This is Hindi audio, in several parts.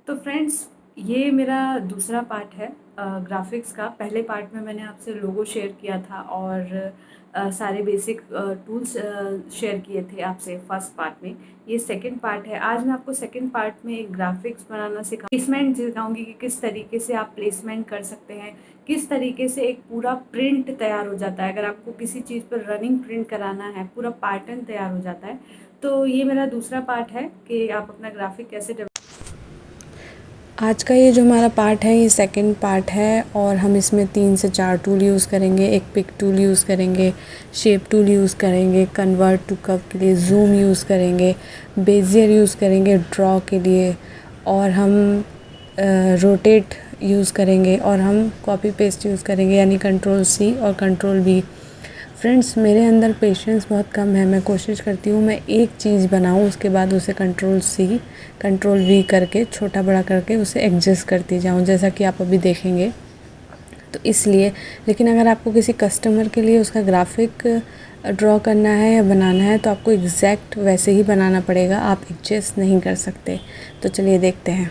तो फ्रेंड्स, ये मेरा दूसरा पार्ट है ग्राफ़िक्स का। पहले पार्ट में मैंने आपसे लोगो शेयर किया था और सारे बेसिक टूल्स शेयर किए थे आपसे फर्स्ट पार्ट में। ये सेकंड पार्ट है। आज मैं आपको सेकंड पार्ट में एक ग्राफ़िक्स बनाना प्लेसमेंट सिखाऊँगी कि किस तरीके से आप प्लेसमेंट कर सकते हैं, किस तरीके से एक पूरा प्रिंट तैयार हो जाता है। अगर आपको किसी चीज़ पर रनिंग प्रिंट कराना है, पूरा पैटर्न तैयार हो जाता है। तो ये मेरा दूसरा पार्ट है कि आप अपना ग्राफ़िक कैसे आज का ये जो हमारा पार्ट है ये सेकंड पार्ट है और हम इसमें 3 से 4 टूल यूज़ करेंगे। एक पिक टूल यूज़ करेंगे, शेप टूल यूज़ करेंगे, कन्वर्ट टू कर्व के लिए ज़ूम यूज़ करेंगे, बेजियर यूज़ करेंगे ड्रॉ के लिए, और हम रोटेट यूज़ करेंगे, और हम कॉपी पेस्ट यूज़ करेंगे यानी कंट्रोल C और कंट्रोल V। फ्रेंड्स, मेरे अंदर पेशेंस बहुत कम है। मैं कोशिश करती हूँ मैं एक चीज़ बनाऊँ, उसके बाद उसे कंट्रोल C कंट्रोल V करके छोटा बड़ा करके उसे एडजस्ट करती जाऊँ, जैसा कि आप अभी देखेंगे। तो इसलिए, लेकिन अगर आपको किसी कस्टमर के लिए उसका ग्राफिक ड्रॉ करना है या बनाना है तो आपको एग्जैक्ट वैसे ही बनाना पड़ेगा, आप एडजस्ट नहीं कर सकते। तो चलिए देखते हैं।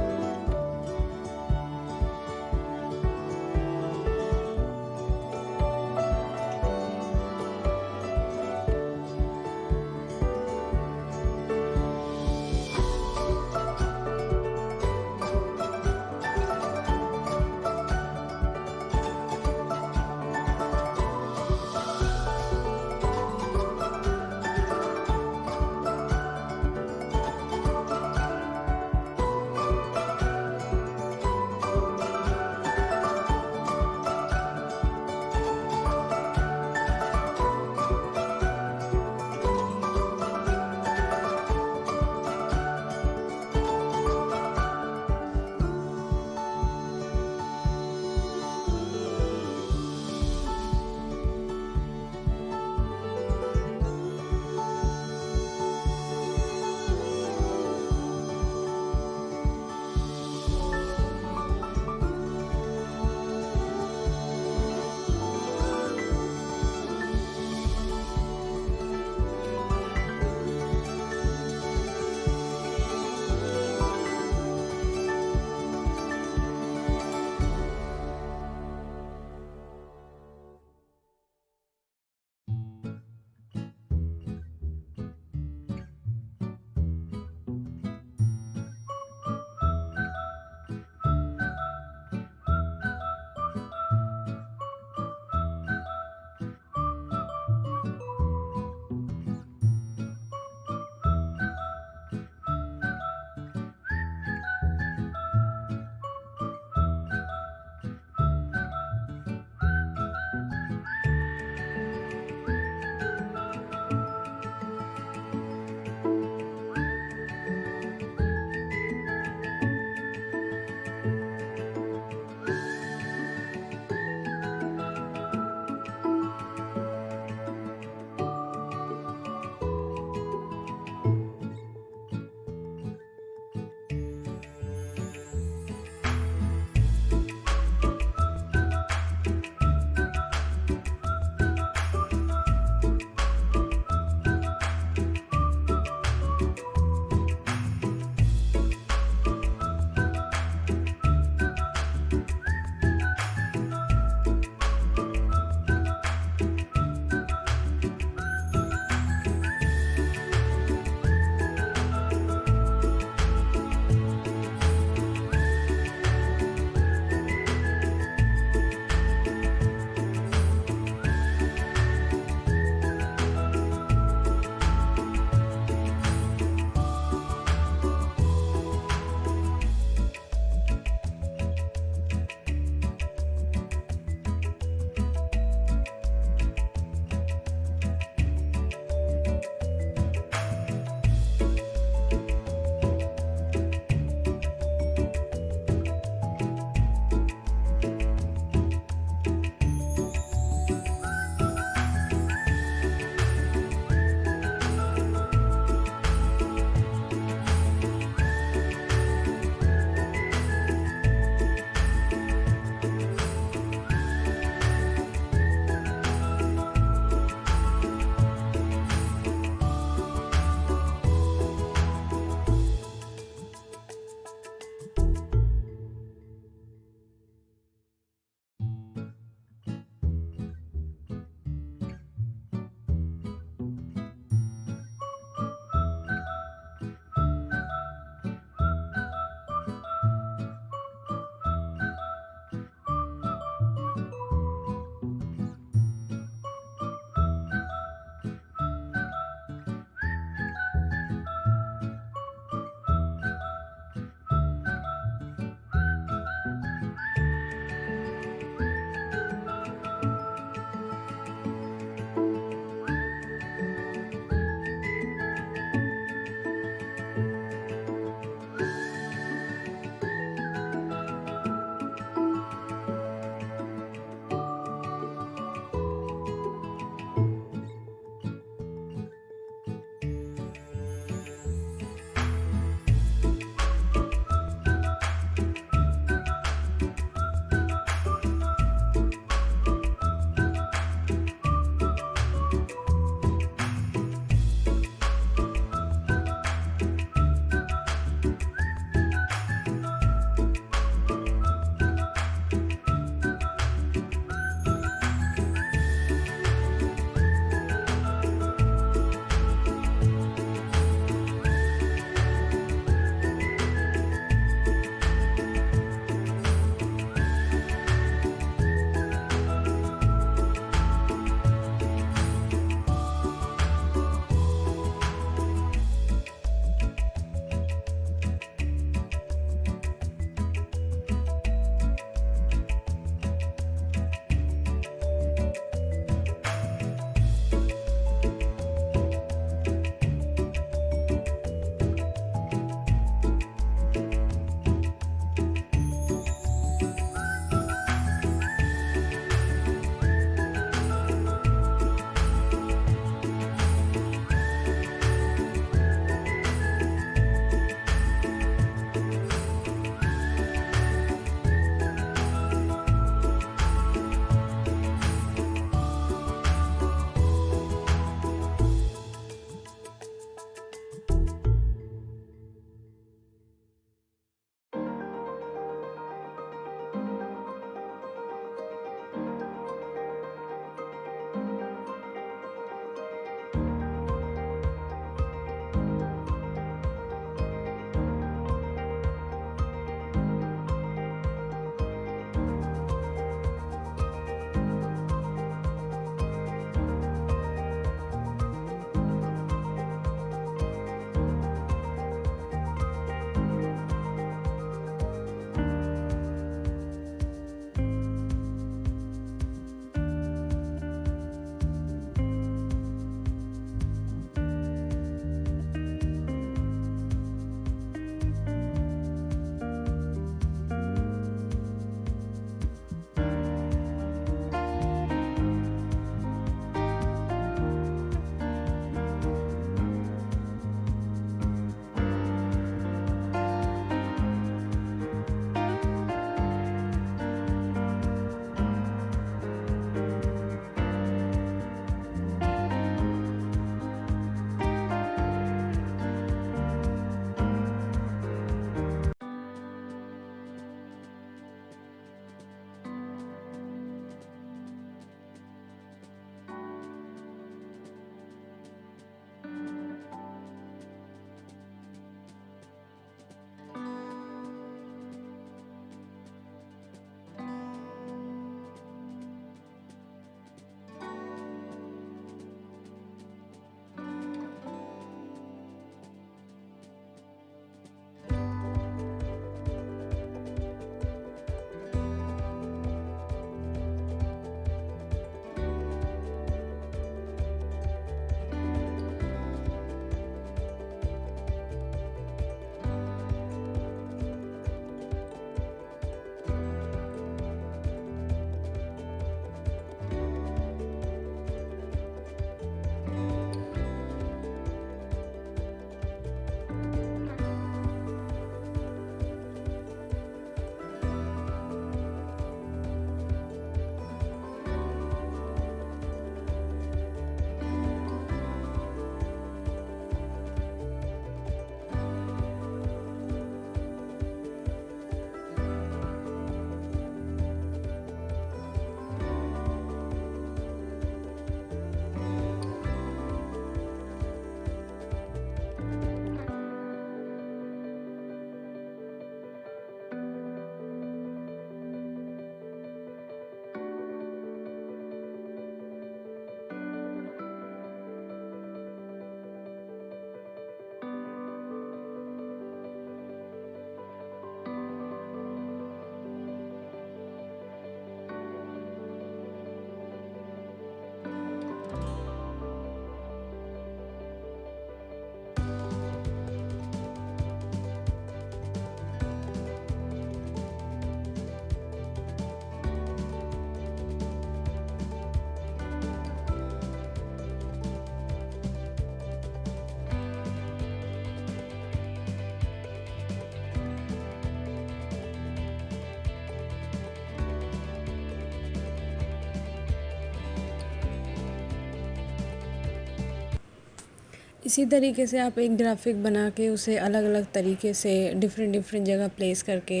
इसी तरीके से आप एक ग्राफिक बना के उसे अलग अलग तरीके से डिफरेंट जगह प्लेस करके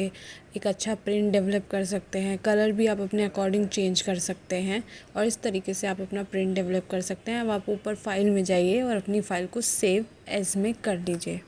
एक अच्छा प्रिंट डेवलप कर सकते हैं। कलर भी आप अपने अकॉर्डिंग चेंज कर सकते हैं और इस तरीके से आप अपना प्रिंट डेवलप कर सकते हैं। अब आप ऊपर फाइल में जाइए और अपनी फ़ाइल को सेव एज़ में कर लीजिए।